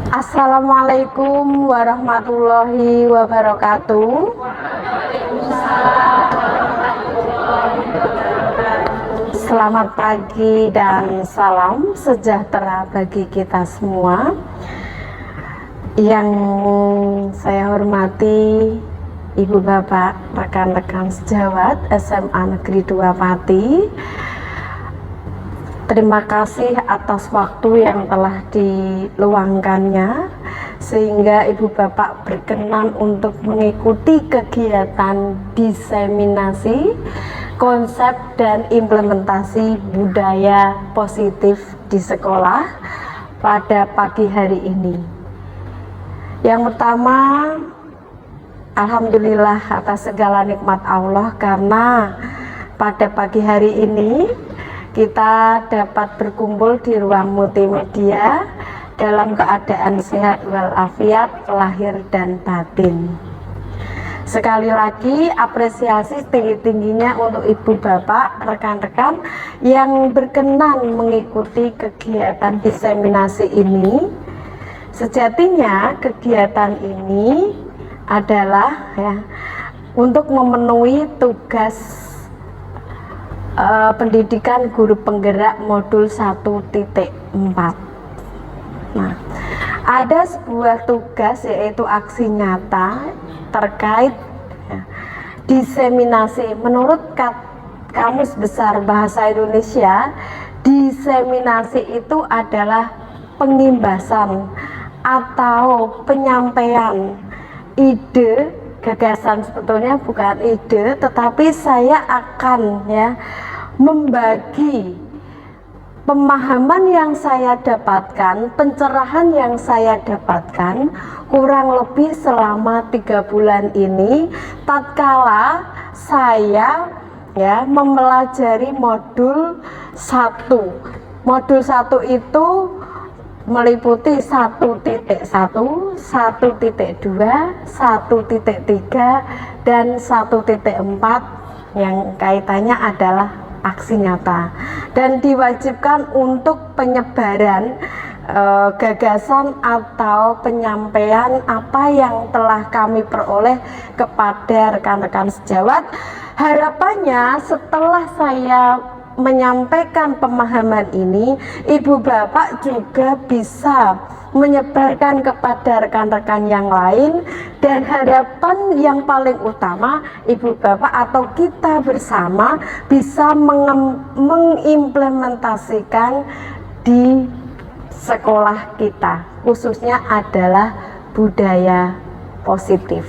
Assalamualaikum warahmatullahi wabarakatuh. Selamat pagi dan salam sejahtera bagi kita semua. Yang saya hormati Ibu Bapak, rekan-rekan sejawat SMA Negeri 2 Pati. Terima kasih atas waktu yang telah diluangkannya sehingga Ibu Bapak berkenan untuk mengikuti kegiatan diseminasi konsep dan implementasi budaya positif di sekolah pada pagi hari ini. Yang pertama, alhamdulillah atas segala nikmat Allah karena pada pagi hari ini kita dapat berkumpul di ruang multimedia dalam keadaan sehat walafiat lahir dan batin. Sekali lagi apresiasi tinggi-tingginya untuk Ibu Bapak, rekan-rekan yang berkenan mengikuti kegiatan diseminasi ini. Sejatinya kegiatan ini adalah untuk memenuhi tugas pendidikan guru penggerak modul 1.4. Nah, ada sebuah tugas yaitu aksi nyata terkait diseminasi. Menurut Kamus Besar Bahasa Indonesia, diseminasi itu adalah pengimbasan atau penyampaian ide, gagasan. Sebetulnya bukan ide, tetapi saya akan membagi pemahaman yang saya dapatkan, pencerahan yang saya dapatkan kurang lebih selama 3 bulan ini tatkala saya mempelajari modul 1. Modul 1 itu meliputi 1.1, 1.2, 1.3 dan 1.4 yang kaitannya adalah aksi nyata dan diwajibkan untuk penyebaran gagasan atau penyampaian apa yang telah kami peroleh kepada rekan-rekan sejawat. Harapannya setelah saya menyampaikan pemahaman ini, Ibu Bapak juga bisa menyebarkan kepada rekan-rekan yang lain, dan harapan yang paling utama Ibu Bapak atau kita bersama bisa mengimplementasikan di sekolah kita, khususnya adalah budaya positif.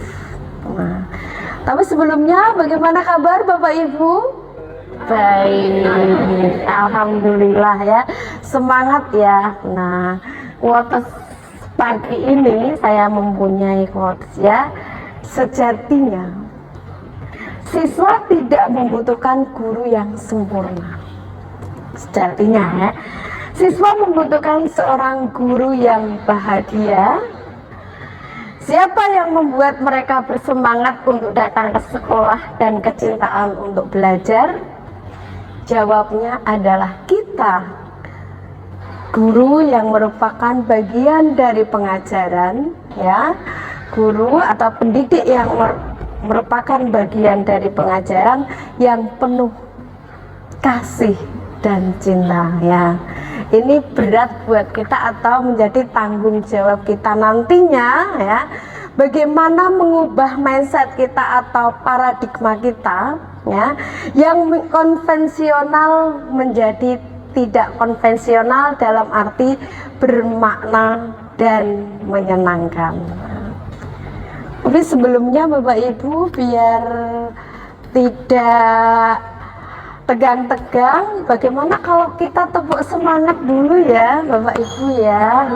Nah, tapi sebelumnya bagaimana kabar Bapak Ibu? Baik, alhamdulillah ya, semangat ya. Nah, quotes pagi ini saya mempunyai quotes sejatinya siswa tidak membutuhkan guru yang sempurna. Sejatinya siswa membutuhkan seorang guru yang bahagia. Siapa yang membuat mereka bersemangat untuk datang ke sekolah dan kecintaan untuk belajar? Jawabnya adalah kita, guru yang merupakan bagian dari pengajaran, guru atau pendidik yang merupakan bagian dari pengajaran yang penuh kasih dan cinta. Ini berat buat kita atau menjadi tanggung jawab kita nantinya bagaimana mengubah mindset kita atau paradigma kita yang konvensional menjadi tidak konvensional dalam arti bermakna dan menyenangkan. Tapi sebelumnya Bapak Ibu, biar tidak tegang-tegang, bagaimana kalau kita tepuk semangat dulu ya Bapak Ibu ya.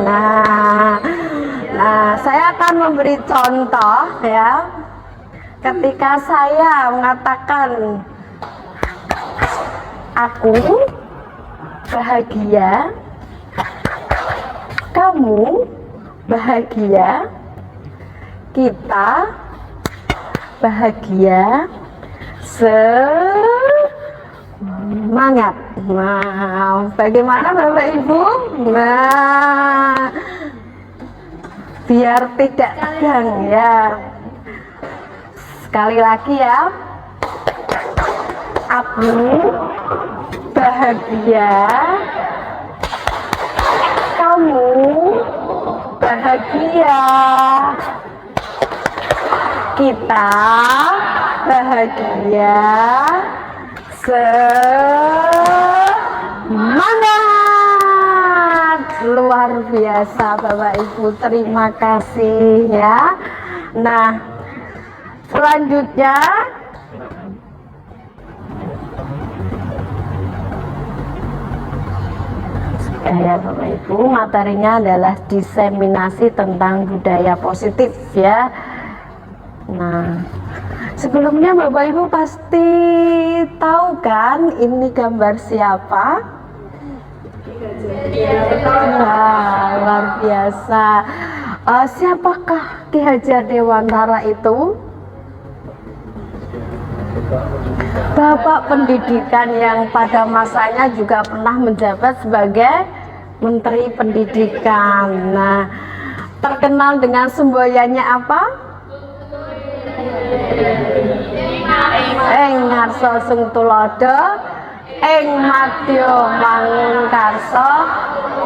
Nah, saya akan memberi contoh ketika saya mengatakan aku bahagia, kamu bahagia, kita bahagia, semangat. Nah, bagaimana Bapak Ibu? Nah, biar tidak tegang ya. Sekali lagi ya. Aku bahagia, kamu bahagia, kita bahagia, semangat. Luar biasa Bapak Ibu, terima kasih ya. Nah, selanjutnya ya Bapak Ibu, materinya adalah diseminasi tentang budaya positif ya. Nah, sebelumnya Bapak Ibu pasti tahu kan ini gambar siapa? Nah, luar biasa. Siapakah Ki Hajar Dewantara itu? Bapak pendidikan yang pada masanya juga pernah menjabat sebagai Menteri Pendidikan. Nah, terkenal dengan semboyannya apa? Ing ngarsa sing tulodo, ing madya mangkarsa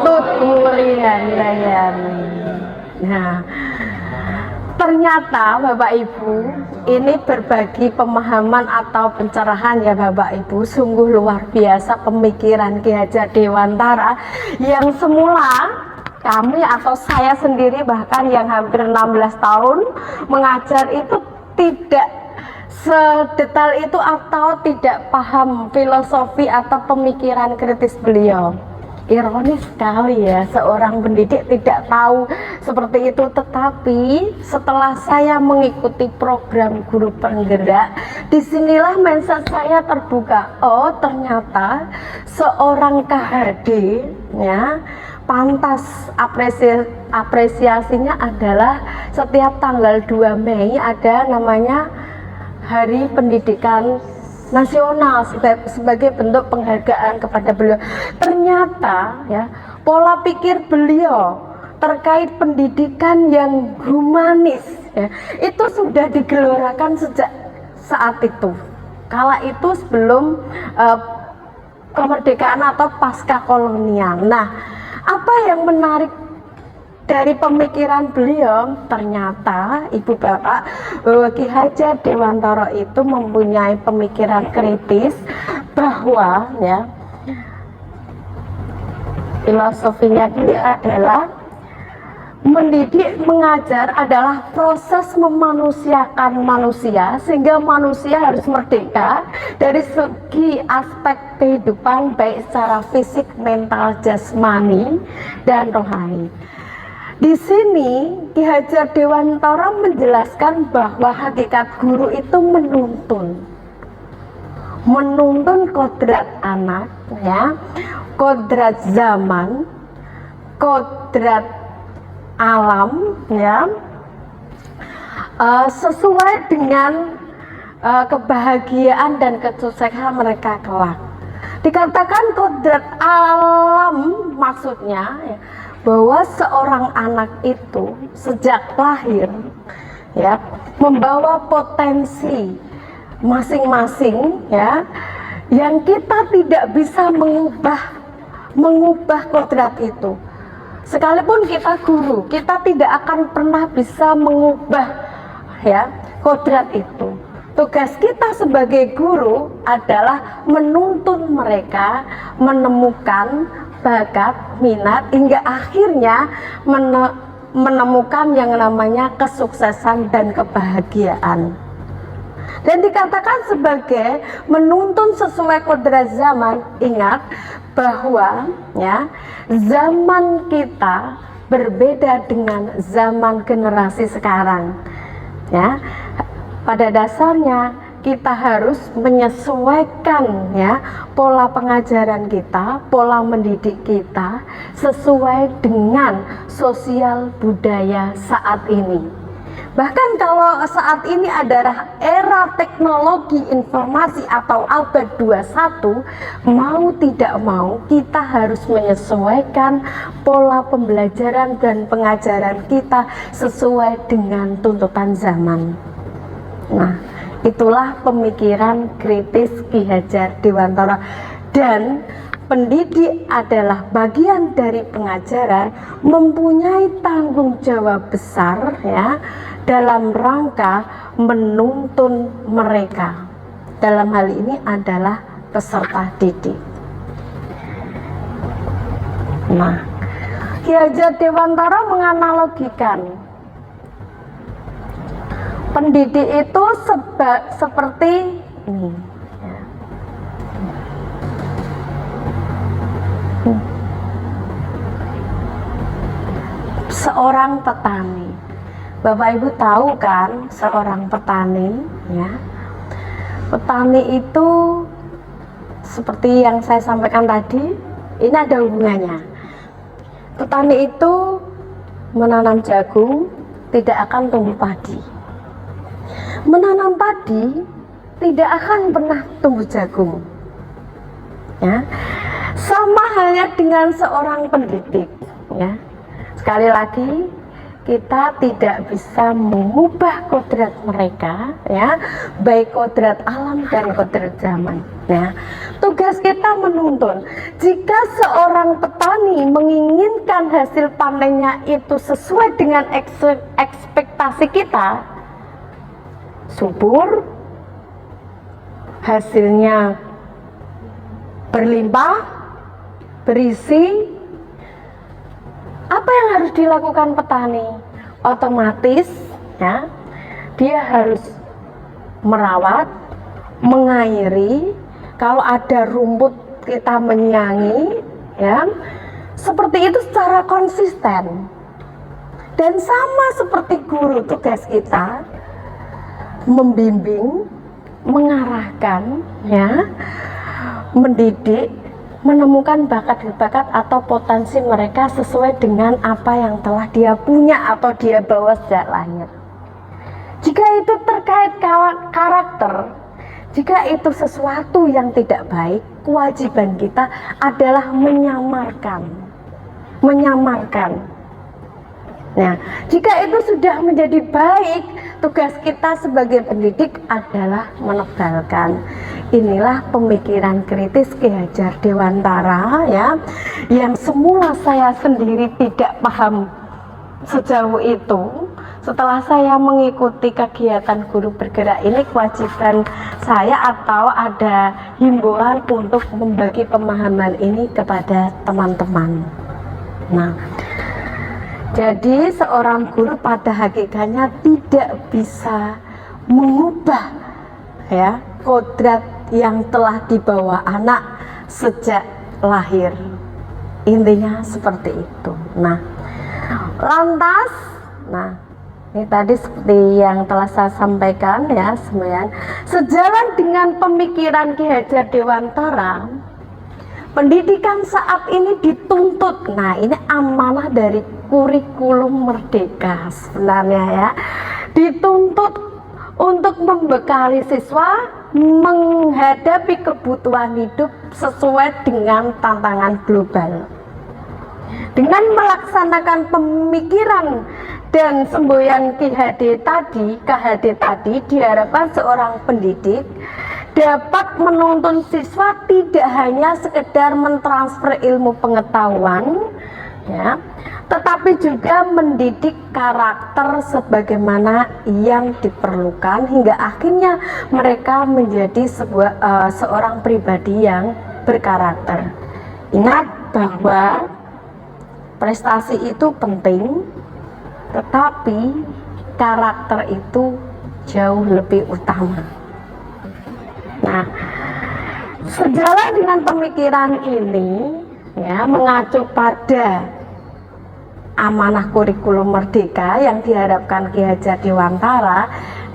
tuturi handayani. Nah, ternyata Bapak Ibu ini berbagi pemahaman atau pencerahan ya Bapak Ibu. Sungguh luar biasa pemikiran Ki Hajar Dewantara yang semula kami atau saya sendiri bahkan yang hampir 16 tahun mengajar itu tidak sedetail itu atau tidak paham filosofi atau pemikiran kritis beliau. Ironis sekali ya, seorang pendidik tidak tahu seperti itu. Tetapi setelah saya mengikuti program guru penggerak, disinilah mindset saya terbuka. Oh, ternyata seorang KHD ya pantas apresiasinya adalah setiap tanggal 2 Mei ada namanya Hari Pendidikan Nasional sebagai bentuk penghargaan kepada beliau. Ternyata ya pola pikir beliau terkait pendidikan yang humanis ya, itu sudah digelorakan sejak saat itu. Kala itu sebelum kemerdekaan atau pasca kolonial. Nah, apa yang menarik dari pemikiran beliau, ternyata Ibu Bapak, bahwa Ki Hajar Dewantara itu mempunyai pemikiran kritis bahwa ya filosofinya dia adalah mendidik, mengajar adalah proses memanusiakan manusia sehingga manusia harus merdeka dari segi aspek kehidupan baik secara fisik, mental, jasmani, dan rohani. Di sini Ki Hajar Dewantara menjelaskan bahwa hakikat guru itu menuntun kodrat anak ya, kodrat zaman, kodrat alam ya, sesuai dengan kebahagiaan dan kesuksesan mereka kelak. Dikatakan kodrat alam maksudnya ya, bahwa seorang anak itu sejak lahir ya membawa potensi masing-masing ya, yang kita tidak bisa mengubah kodrat itu. Sekalipun kita guru, kita tidak akan pernah bisa mengubah ya kodrat itu. Tugas kita sebagai guru adalah menuntun mereka menemukan bakat, minat, hingga akhirnya menemukan yang namanya kesuksesan dan kebahagiaan. Dan dikatakan sebagai menuntun sesuai kodrat zaman. Ingat bahwa ya zaman kita berbeda dengan zaman generasi sekarang. Ya, pada dasarnya kita harus menyesuaikan ya pola pengajaran kita, pola mendidik kita sesuai dengan sosial budaya saat ini. Bahkan kalau saat ini adalah era teknologi informasi atau abad 21, mau tidak mau kita harus menyesuaikan pola pembelajaran dan pengajaran kita sesuai dengan tuntutan zaman. Nah, itulah pemikiran kritis Ki Hajar Dewantara, dan pendidik adalah bagian dari pengajaran, mempunyai tanggung jawab besar ya dalam rangka menuntun mereka. Dalam hal ini adalah peserta didik. Nah, Ki Hajar Dewantara menganalogikan pendidik itu seperti ini. Seorang petani. Bapak Ibu tahu kan seorang petani ya. Petani itu seperti yang saya sampaikan tadi, ini ada hubungannya. Petani itu menanam jagung tidak akan tumbuh padi. Menanam padi tidak akan pernah tumbuh jagung. Ya. Sama halnya dengan seorang pendidik ya. Sekali lagi, kita tidak bisa mengubah kodrat mereka ya, baik kodrat alam dan kodrat zaman ya. Tugas kita menuntun. Jika seorang petani menginginkan hasil panennya itu sesuai dengan ekspektasi kita, subur, hasilnya berlimpah, berisi, apa yang harus dilakukan petani? Otomatis ya, dia harus merawat, mengairi. Kalau ada rumput kita menyiangi ya, seperti itu secara konsisten. Dan sama seperti guru, tugas kita membimbing, mengarahkan ya, mendidik, menemukan bakat-bakat atau potensi mereka sesuai dengan apa yang telah dia punya atau dia bawa sejak lahir. Jika itu terkait karakter, jika itu sesuatu yang tidak baik, kewajiban kita adalah menyamarkan. Nah, jika itu sudah menjadi baik, tugas kita sebagai pendidik adalah menebalkan. Inilah pemikiran kritis Ki Hajar Dewantara ya, yang semula saya sendiri tidak paham sejauh itu. Setelah saya mengikuti kegiatan guru bergerak ini, kewajiban saya atau ada himbauan untuk membagi pemahaman ini kepada teman-teman. Nah, jadi seorang guru pada hakikatnya tidak bisa mengubah ya kodrat yang telah dibawa anak sejak lahir. Intinya seperti itu. Nah, lantas, nah ini tadi seperti yang telah saya sampaikan ya, semuanya sejalan dengan pemikiran Ki Hajar Dewantara, pendidikan saat ini dituntut. Nah, ini amanah dari kurikulum merdeka sebenarnya ya, dituntut untuk membekali siswa menghadapi kebutuhan hidup sesuai dengan tantangan global. Dengan melaksanakan pemikiran dan semboyan KHD tadi diharapkan seorang pendidik dapat menuntun siswa tidak hanya sekedar mentransfer ilmu pengetahuan ya, tetapi juga mendidik karakter sebagaimana yang diperlukan hingga akhirnya mereka menjadi seorang pribadi yang berkarakter. Ingat bahwa prestasi itu penting, tetapi karakter itu jauh lebih utama. Nah, sejalan dengan pemikiran ini ya, mengacu pada amanah kurikulum merdeka yang diharapkan Ki Hajar Dewantara.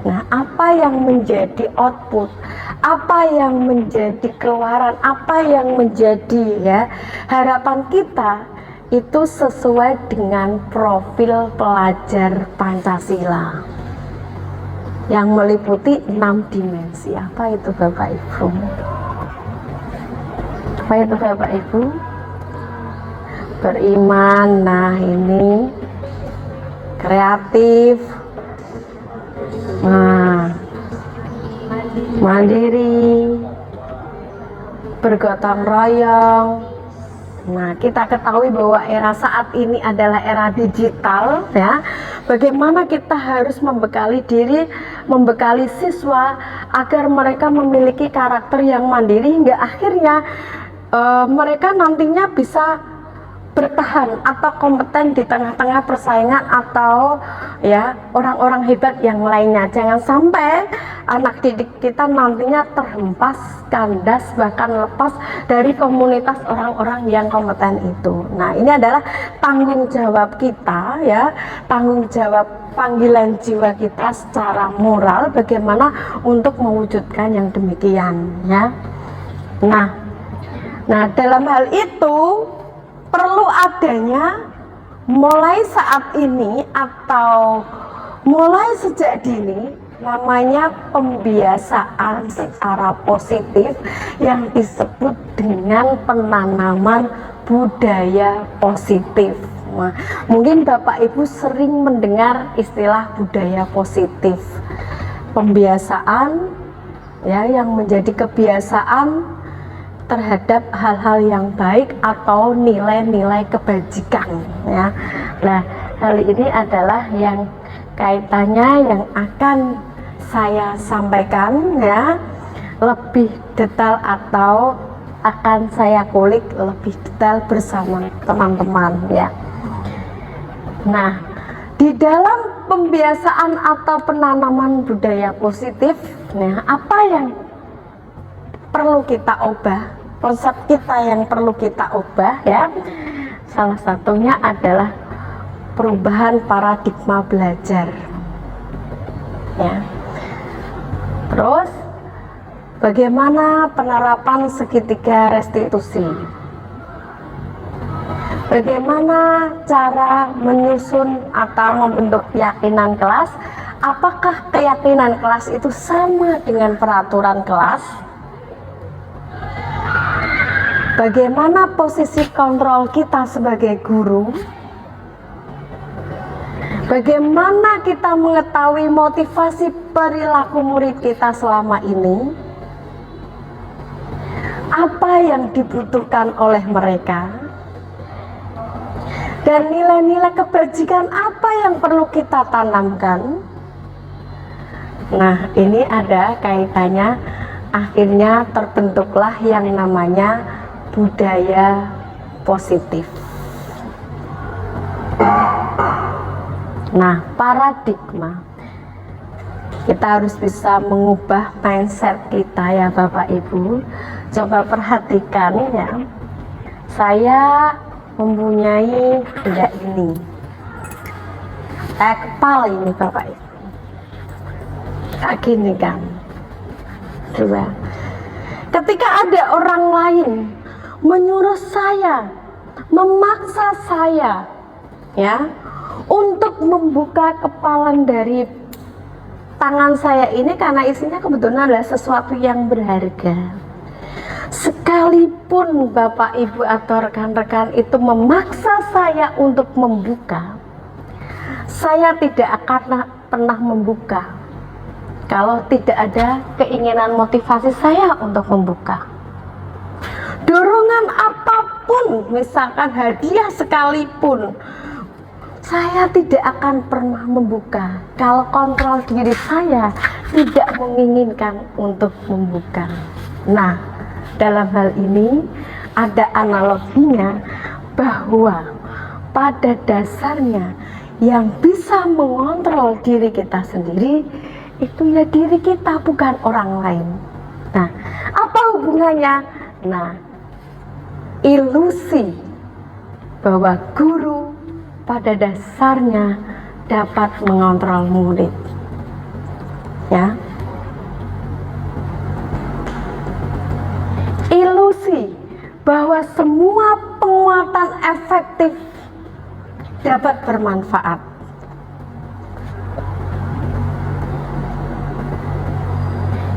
Nah, apa yang menjadi output, apa yang menjadi keluaran, apa yang menjadi ya harapan kita itu sesuai dengan profil pelajar Pancasila yang meliputi 6 dimensi. Apa itu Bapak Ibu? Apa itu Bapak Ibu? Beriman, nah ini kreatif, nah mandiri, bergotong royong. Nah, kita ketahui bahwa era saat ini adalah era digital, ya. Bagaimana kita harus membekali diri, membekali siswa agar mereka memiliki karakter yang mandiri hingga akhirnya mereka nantinya bisa bertahan atau kompeten di tengah-tengah persaingan atau ya orang-orang hebat yang lainnya. Jangan sampai anak didik kita nantinya terhempas, kandas, bahkan lepas dari komunitas orang-orang yang kompeten itu. Nah, ini adalah tanggung jawab kita, ya, tanggung jawab panggilan jiwa kita secara moral bagaimana untuk mewujudkan yang demikian, ya. Nah, dalam hal itu perlu adanya mulai saat ini atau mulai sejak dini namanya pembiasaan secara positif yang disebut dengan penanaman budaya positif. Nah, mungkin Bapak Ibu sering mendengar istilah budaya positif. Pembiasaan ya yang menjadi kebiasaan terhadap hal-hal yang baik atau nilai-nilai kebajikan, ya. Nah, hal ini adalah yang kaitannya yang akan saya sampaikan, ya, lebih detail atau akan saya kulik lebih detail bersama teman-teman, ya. Nah, di dalam pembiasaan atau penanaman budaya positif, nah, apa yang perlu kita ubah, konsep kita yang perlu kita ubah, ya, salah satunya adalah perubahan paradigma belajar, ya. Terus bagaimana penerapan segitiga restitusi, bagaimana cara menyusun atau membentuk keyakinan kelas, apakah keyakinan kelas itu sama dengan peraturan kelas. Bagaimana posisi kontrol kita sebagai guru? Bagaimana kita mengetahui motivasi perilaku murid kita selama ini? Apa yang dibutuhkan oleh mereka? Dan nilai-nilai kebajikan apa yang perlu kita tanamkan? Nah, ini ada kaitannya, akhirnya terbentuklah yang namanya budaya positif. Nah, paradigma, kita harus bisa mengubah mindset kita, ya Bapak Ibu. Coba perhatikan, ya, saya mempunyai benda ini, kepala ini Bapak Ibu, kayak gini kan. Coba ketika ada orang lain menyuruh saya, memaksa saya, ya, untuk membuka kepalan dari tangan saya ini karena isinya kebetulan adalah sesuatu yang berharga. Sekalipun Bapak Ibu atau rekan-rekan itu memaksa saya untuk membuka, saya tidak akan pernah membuka kalau tidak ada keinginan motivasi saya untuk membuka. Dorongan apapun, misalkan hadiah sekalipun, saya tidak akan pernah membuka kalau kontrol diri saya tidak menginginkan untuk membuka. Nah, dalam hal ini ada analoginya bahwa pada dasarnya yang bisa mengontrol diri kita sendiri itu ya diri kita, bukan orang lain. Nah, apa hubungannya? Nah, ilusi bahwa guru pada dasarnya dapat mengontrol murid, ya. Ilusi bahwa semua penguasa penguatan efektif dapat bermanfaat.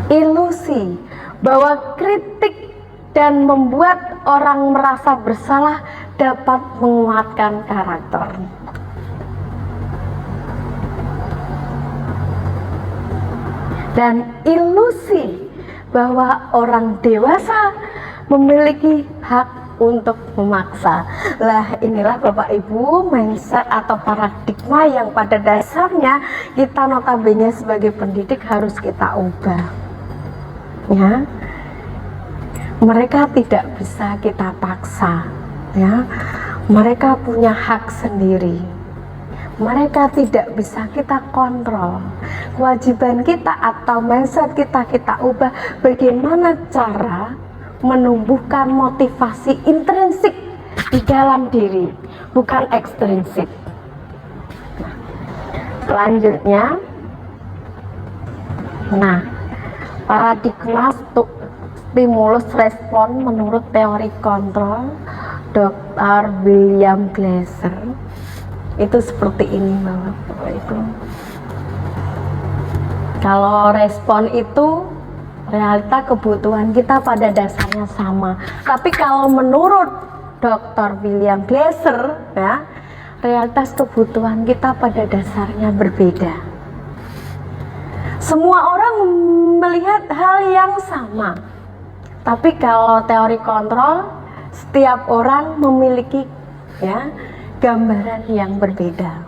Ilusi bahwa kritik dan membuat orang merasa bersalah dapat menguatkan karakter. Dan ilusi bahwa orang dewasa memiliki hak untuk memaksa. Lah, inilah Bapak Ibu mindset atau paradigma yang pada dasarnya kita notabene sebagai pendidik harus kita ubah. Ya, mereka tidak bisa kita paksa. Ya, mereka punya hak sendiri. Mereka tidak bisa kita kontrol. Kewajiban kita atau mindset kita ubah. Bagaimana cara menumbuhkan motivasi intrinsik di dalam diri, bukan ekstrinsik. Selanjutnya, paradigma stimulus respon menurut teori kontrol Dr. William Glasser itu seperti ini Bapak Ibu. Kalau respon itu realita kebutuhan kita pada dasarnya sama, tapi kalau menurut Dr. William Glasser, ya, realitas kebutuhan kita pada dasarnya berbeda. Semua orang melihat hal yang sama, tapi kalau teori kontrol, setiap orang memiliki, ya, gambaran yang berbeda.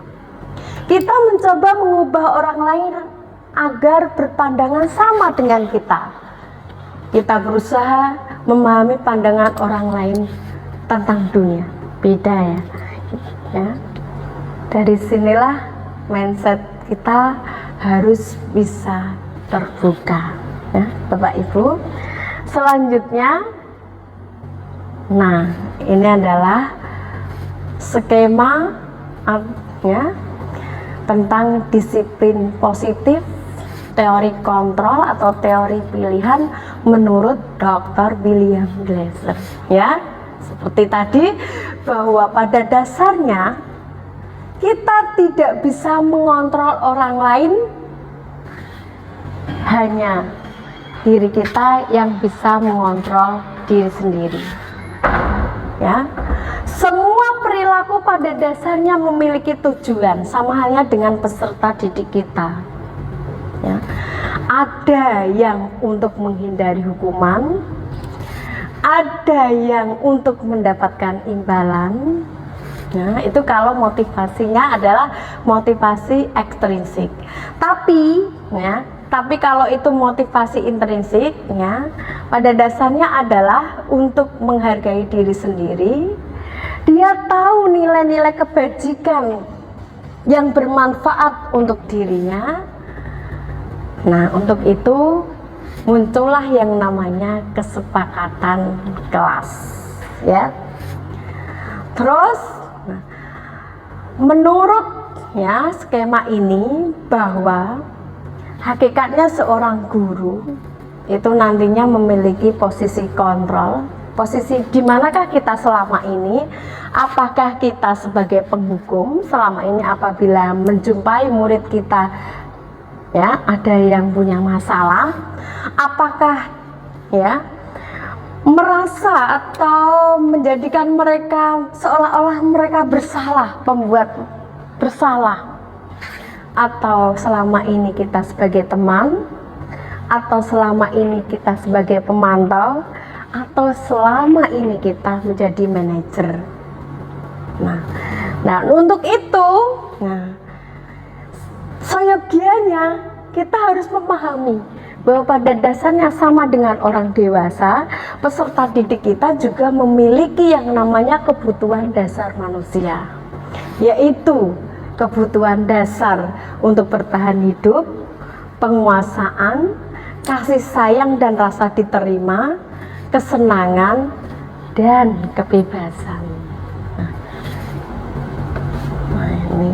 Kita mencoba mengubah orang lain agar berpandangan sama dengan kita. Kita berusaha memahami pandangan orang lain tentang dunia, beda ya. Dari sinilah mindset kita harus bisa terbuka, ya Bapak Ibu. Selanjutnya, ini adalah skema ya tentang disiplin positif, teori kontrol atau teori pilihan menurut Dr. William Glasser. Ya, seperti tadi bahwa pada dasarnya kita tidak bisa mengontrol orang lain, hanya diri kita yang bisa mengontrol diri sendiri. Ya, semua perilaku pada dasarnya memiliki tujuan, sama halnya dengan peserta didik kita. Ya, ada yang untuk menghindari hukuman, ada yang untuk mendapatkan imbalan. Nah, itu kalau motivasinya adalah motivasi ekstrinsik. Tapi kalau itu motivasi intrinsik, ya, pada dasarnya adalah untuk menghargai diri sendiri. Dia tahu nilai-nilai kebajikan yang bermanfaat untuk dirinya. Nah, untuk itu muncullah yang namanya kesepakatan kelas, ya. Terus menurut skema ini bahwa hakikatnya seorang guru itu nantinya memiliki posisi kontrol, posisi di manakah kita selama ini, apakah kita sebagai penghukum selama ini apabila menjumpai murid kita ya ada yang punya masalah, apakah ya merasa atau menjadikan mereka seolah-olah mereka bersalah, pembuat bersalah, atau selama ini kita sebagai teman, atau selama ini kita sebagai pemantau, atau selama ini kita menjadi manajer. Nah untuk itu, seyogianya kita harus memahami bahwa pada dasarnya sama dengan orang dewasa, peserta didik kita juga memiliki yang namanya kebutuhan dasar manusia, yaitu kebutuhan dasar untuk bertahan hidup, penguasaan, kasih sayang dan rasa diterima, kesenangan, dan kebebasan. Nah ini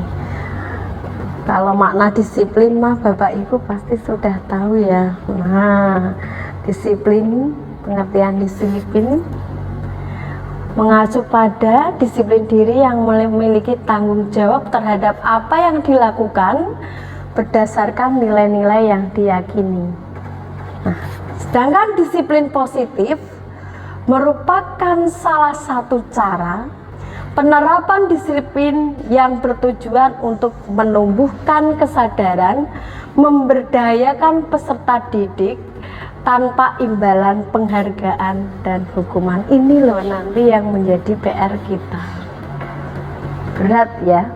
kalau makna disiplin mah Bapak Ibu pasti sudah tahu ya. Nah, disiplin, pengertian disiplin mengacu pada disiplin diri yang memiliki tanggung jawab terhadap apa yang dilakukan berdasarkan nilai-nilai yang diyakini. Nah, sedangkan disiplin positif merupakan salah satu cara penerapan disiplin yang bertujuan untuk menumbuhkan kesadaran, memberdayakan peserta didik tanpa imbalan penghargaan dan hukuman. Ini loh nanti yang menjadi PR kita. Berat ya,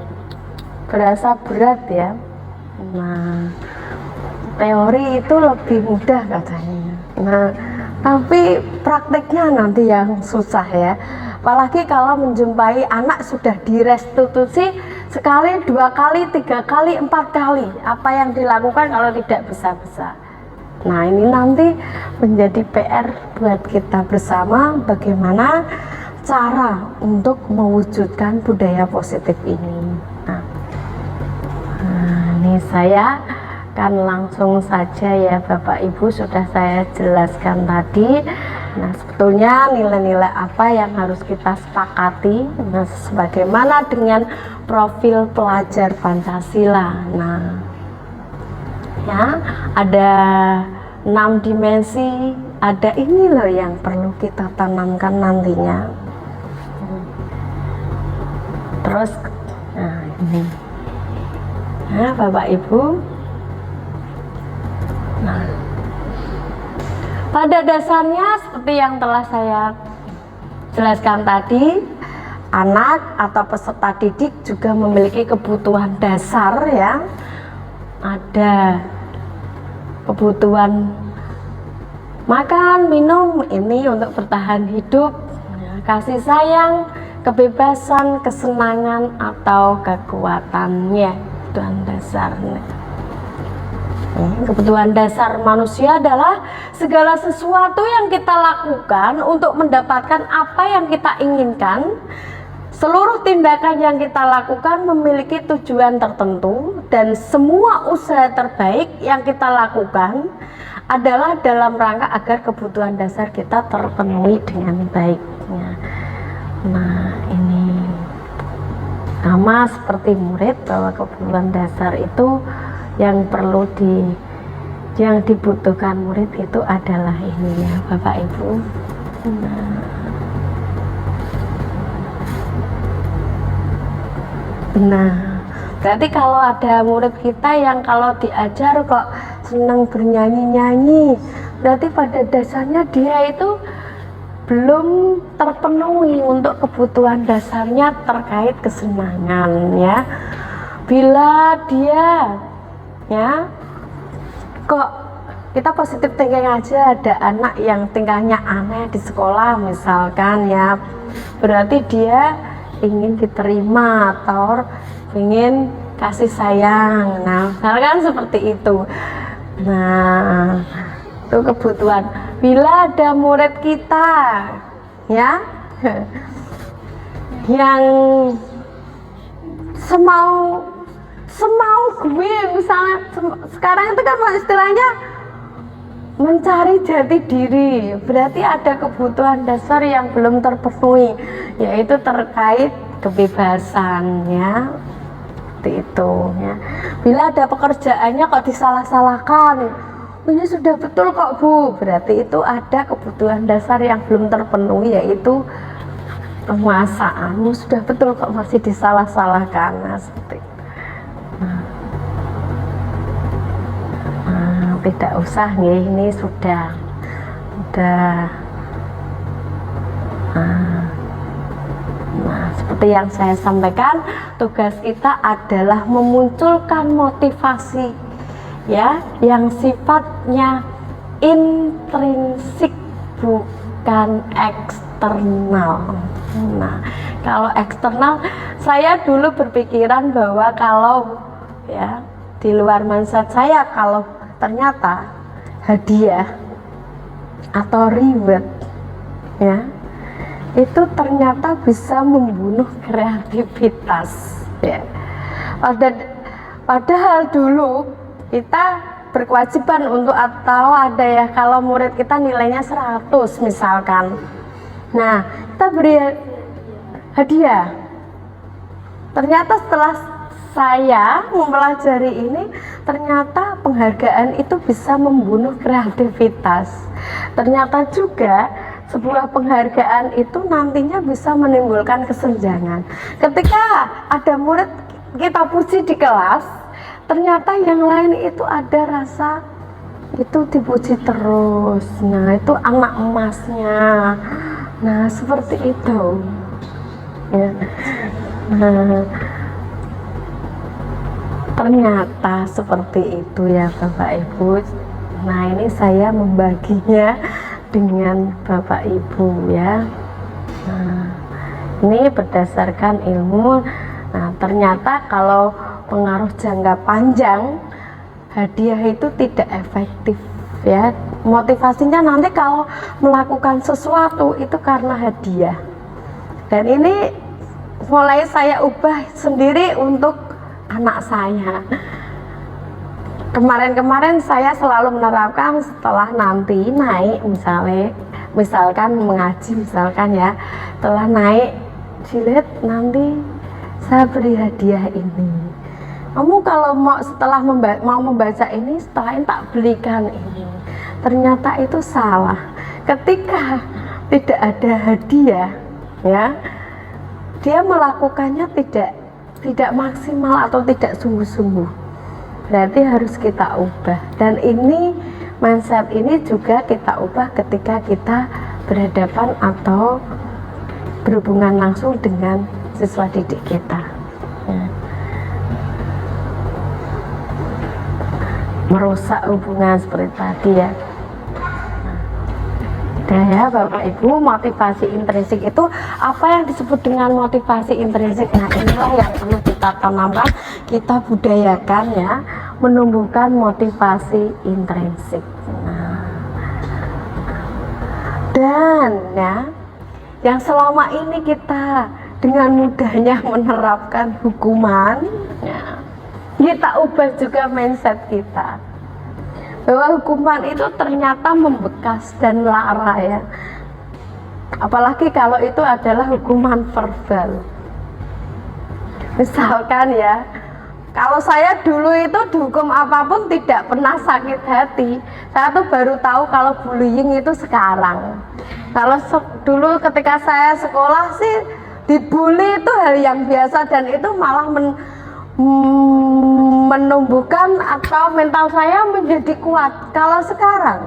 berasa berat ya. Nah, teori itu lebih mudah katanya. Nah, tapi prakteknya nanti yang susah ya. Apalagi kalau menjumpai anak sudah direstitusi sekali, 2 kali, 3 kali, 4 kali. Apa yang dilakukan kalau tidak bisa-bisa. Nah, ini nanti menjadi PR buat kita bersama bagaimana cara untuk mewujudkan budaya positif ini. Nah, ini saya akan langsung saja ya Bapak Ibu, sudah saya jelaskan tadi. Nah, sebetulnya nilai-nilai apa yang harus kita sepakati, nah, sebagaimana dengan profil pelajar Pancasila. Nah, ya, ada 6 dimensi, ada ini loh yang perlu kita tanamkan nantinya. Terus, nah ini, nah Bapak Ibu, nah, pada dasarnya seperti yang telah saya jelaskan tadi, anak atau peserta didik juga memiliki kebutuhan dasar ya. Ada kebutuhan makan, minum, ini untuk bertahan hidup, kasih sayang, kebebasan, kesenangan atau kekuatannya, kebutuhan dasarnya. Kebutuhan dasar manusia adalah segala sesuatu yang kita lakukan untuk mendapatkan apa yang kita inginkan. Seluruh tindakan yang kita lakukan memiliki tujuan tertentu, dan semua usaha terbaik yang kita lakukan adalah dalam rangka agar kebutuhan dasar kita terpenuhi dengan baik. Nah, ini sama seperti murid, bahwa kebutuhan dasar itu yang dibutuhkan murid itu adalah ini ya Bapak Ibu. Nah, berarti kalau ada murid kita yang kalau diajar kok senang bernyanyi-nyanyi, berarti pada dasarnya dia itu belum terpenuhi untuk kebutuhan dasarnya terkait kesenangan ya. Bila dia ya, kok kita positif thinking aja, ada anak yang tingkahnya aneh di sekolah misalkan ya, berarti dia ingin diterima atau ingin kasih sayang. Nah, misalkan seperti itu. Nah, itu kebutuhan. Bila ada murid kita ya yang semau gue, misalnya sekarang itu kan istilahnya mencari jati diri, berarti ada kebutuhan dasar yang belum terpenuhi, yaitu terkait kebebasan ya, seperti itu ya. Bila ada pekerjaannya kok disalah-salahkan, ini sudah betul kok Bu, berarti itu ada kebutuhan dasar yang belum terpenuhi, yaitu penguasaanmu sudah betul kok masih disalah-salahkan. Nah, seperti itu. Tidak usah nih, ini sudah nah, seperti yang saya sampaikan, tugas kita adalah memunculkan motivasi ya yang sifatnya intrinsik, bukan eksternal. Nah, kalau eksternal, saya dulu berpikiran bahwa kalau ya di luar mindset saya, kalau ternyata hadiah atau reward ya itu ternyata bisa membunuh kreativitas ya. Padahal dulu kita berkewajiban untuk, atau ada ya, kalau murid kita nilainya 100 misalkan, nah kita beri hadiah. Ternyata setelah saya mempelajari ini, ternyata penghargaan itu bisa membunuh kreativitas. Ternyata juga sebuah penghargaan itu nantinya bisa menimbulkan kesenjangan. Ketika ada murid kita puji di kelas, ternyata yang lain itu ada rasa itu dipuji terus. Nah, itu anak emasnya. Nah, seperti itu ya. Nah, ternyata seperti itu ya Bapak Ibu. Nah, ini saya membaginya dengan Bapak Ibu ya. Nah, ini berdasarkan ilmu. Nah, ternyata kalau pengaruh jangka panjang, hadiah itu tidak efektif ya. Motivasinya nanti kalau melakukan sesuatu itu karena hadiah. Dan ini mulai saya ubah sendiri untuk anak saya. Kemarin-kemarin saya selalu menerapkan setelah nanti naik, misalkan mengaji misalkan ya, setelah naik jilid nanti saya beri hadiah ini. Kamu kalau setelah mau membaca ini, setelah ini tak belikan ini. Ternyata itu salah. Ketika tidak ada hadiah ya, dia melakukannya tidak maksimal atau tidak sungguh-sungguh. Berarti harus kita ubah. Dan ini mindset ini juga kita ubah ketika kita berhadapan atau berhubungan langsung dengan siswa didik kita ya. Merusak hubungan seperti tadi ya. Nah ya Bapak Ibu, motivasi intrinsik itu apa yang disebut dengan motivasi intrinsik? Nah, inilah yang perlu kita tanamkan, kita budayakan ya, menumbuhkan motivasi intrinsik. Nah, dan ya, yang selama ini kita dengan mudahnya menerapkan hukuman ya, kita ubah juga mindset kita bahwa hukuman itu ternyata membekas dan lara ya. Apalagi kalau itu adalah hukuman verbal. Misalkan ya, kalau saya dulu itu dihukum apapun tidak pernah sakit hati. Saya tuh baru tahu kalau bullying itu sekarang. Kalau dulu ketika saya sekolah sih dibully itu hal yang biasa, dan itu malah menumbuhkan atau mental saya menjadi kuat. Kalau sekarang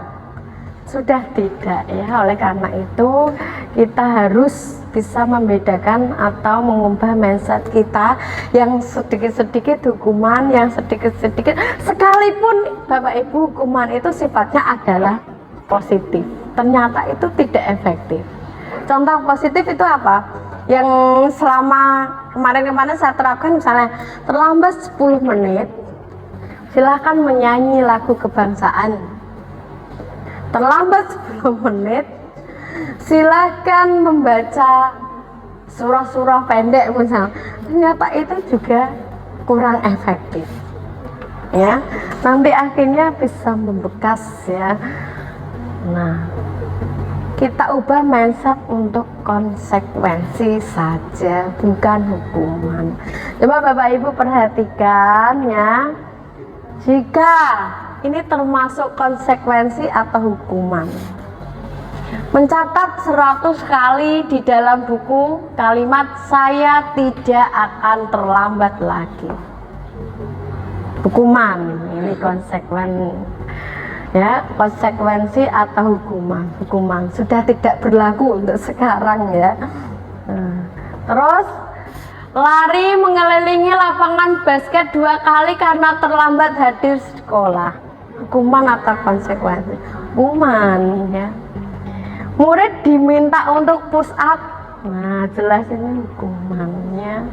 sudah tidak ya. Oleh karena itu kita harus bisa membedakan atau mengubah mindset kita yang sedikit-sedikit hukuman, yang sedikit-sedikit, sekalipun Bapak Ibu hukuman itu sifatnya adalah positif, ternyata itu tidak efektif. Contoh positif itu apa? Yang selama kemarin-kemarin saya terapkan, misalnya terlambat 10 menit silahkan menyanyi lagu kebangsaan. Terlambat 10 menit silahkan membaca surah-surah pendek misalnya. Ternyata itu juga kurang efektif ya, nanti akhirnya bisa membekas ya. Nah, kita ubah mindset untuk konsekuensi saja, bukan hukuman. Coba Bapak Ibu perhatikan ya, jika ini termasuk konsekuensi atau hukuman. Mencatat 100 kali di dalam buku kalimat saya tidak akan terlambat lagi. Hukuman, ini konsekuensi. Ya, konsekuensi atau hukuman sudah tidak berlaku untuk sekarang ya. Terus lari mengelilingi lapangan basket 2 kali karena terlambat hadir sekolah. Hukuman atau konsekuensi? Hukuman ya. Murid diminta untuk push up. Nah, jelas ini hukumannya.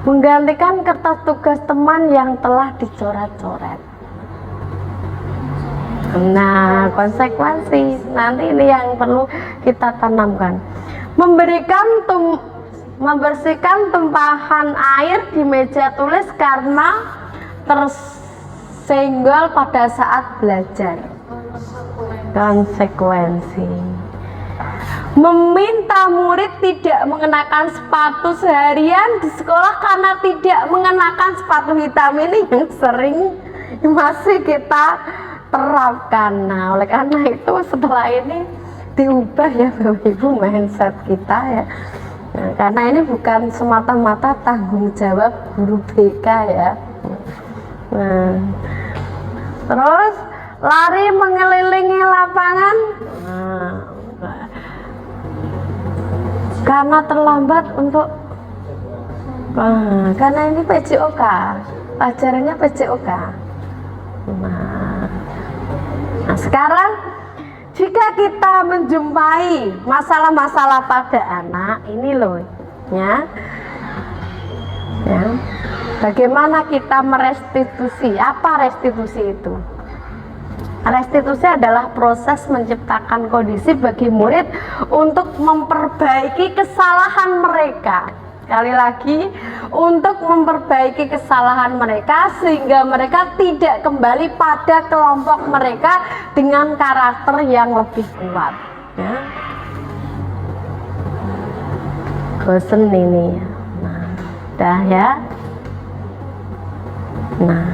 Menggantikan kertas tugas teman yang telah dicoret-coret. Nah, konsekuensi nanti ini yang perlu kita tanamkan. Membersihkan tumpahan air di meja tulis karena tersenggol pada saat belajar. Konsekuensi. meminta murid tidak mengenakan sepatu seharian di sekolah karena tidak mengenakan sepatu hitam. Ini yang sering masih kita terapkan. Nah, oleh karena itu setelah ini diubah ya Bapak Ibu mindset kita ya. Nah, karena ini bukan semata-mata tanggung jawab guru BK ya. Nah, terus lari mengelilingi lapangan. Karena terlambat untuk karena ini PJOK, pelajarannya PJOK. Nah, sekarang jika kita menjumpai masalah-masalah pada anak ini loh ya, bagaimana kita merestitusi? Apa restitusi itu? Restitusi adalah proses menciptakan kondisi bagi murid untuk memperbaiki kesalahan mereka. Sekali lagi, untuk memperbaiki kesalahan mereka sehingga mereka tidak kembali pada kelompok mereka dengan karakter yang lebih kuat. Ya. Bosen ini ya. Nah, dah ya. Nah,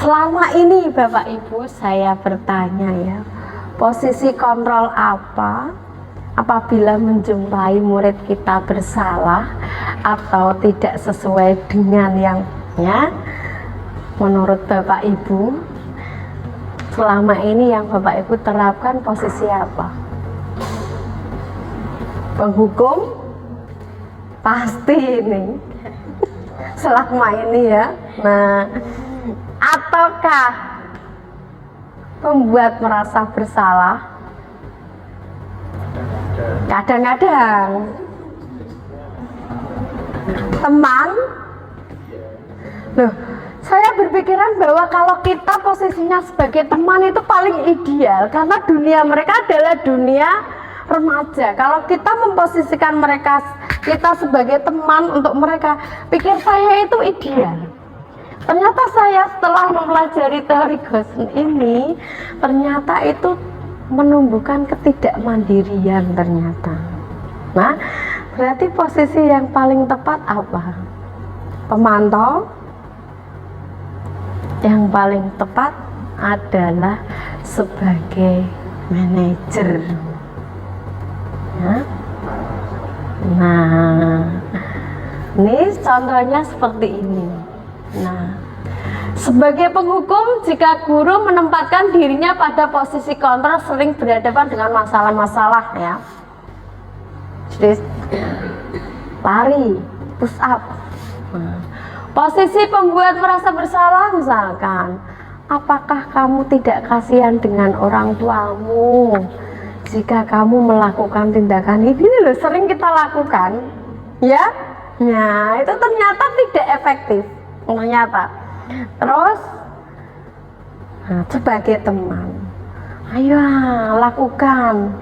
selama ini Bapak Ibu saya bertanya ya, posisi kontrol apa apabila menjumpai murid kita bersalah atau tidak sesuai dengan yang ya, menurut Bapak Ibu selama ini yang Bapak Ibu terapkan posisi apa? Penghukum? Pasti ini selama ini ya. Nah, ataukah membuat merasa bersalah? Kadang-kadang teman loh, saya berpikiran bahwa kalau kita posisinya sebagai teman itu paling ideal karena dunia mereka adalah dunia remaja. Kalau kita memposisikan kita sebagai teman untuk mereka, pikir saya itu ideal. Ternyata saya setelah mempelajari teori Gosen ini, ternyata itu menumbuhkan ketidakmandirian ternyata. Nah, berarti posisi yang paling tepat apa? Pemantau. Yang paling tepat adalah sebagai manajer. Ya. Nah, ini contohnya seperti ini. Nah, sebagai penghukum, jika guru menempatkan dirinya pada posisi kontrol sering berhadapan dengan masalah-masalah ya. Jadi lari, push up. Nah, posisi pembuat merasa bersalah misalkan, apakah kamu tidak kasihan dengan orang tuamu jika kamu melakukan tindakan ini loh, sering kita lakukan ya. Nah, itu ternyata tidak efektif ternyata. Terus sebagai teman, ayo lakukan,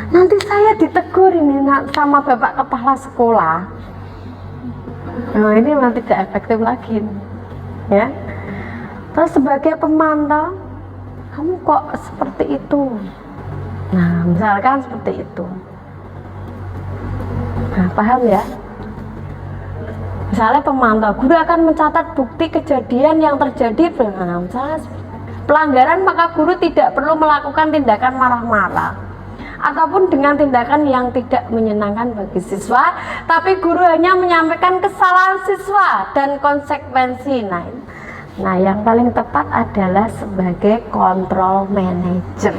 nanti saya ditegur ini sama bapak kepala sekolah. Nah, ini memang tidak efektif lagi ya. Terus sebagai pemantau, kamu kok seperti itu. Nah, misalkan seperti itu. Nah, paham ya? Misalnya pemantau, guru akan mencatat bukti kejadian yang terjadi. Nah, misalnya pelanggaran, maka guru tidak perlu melakukan tindakan marah-marah ataupun dengan tindakan yang tidak menyenangkan bagi siswa, tapi guru hanya menyampaikan kesalahan siswa dan konsekuensi. Nah, yang paling tepat adalah sebagai control manager.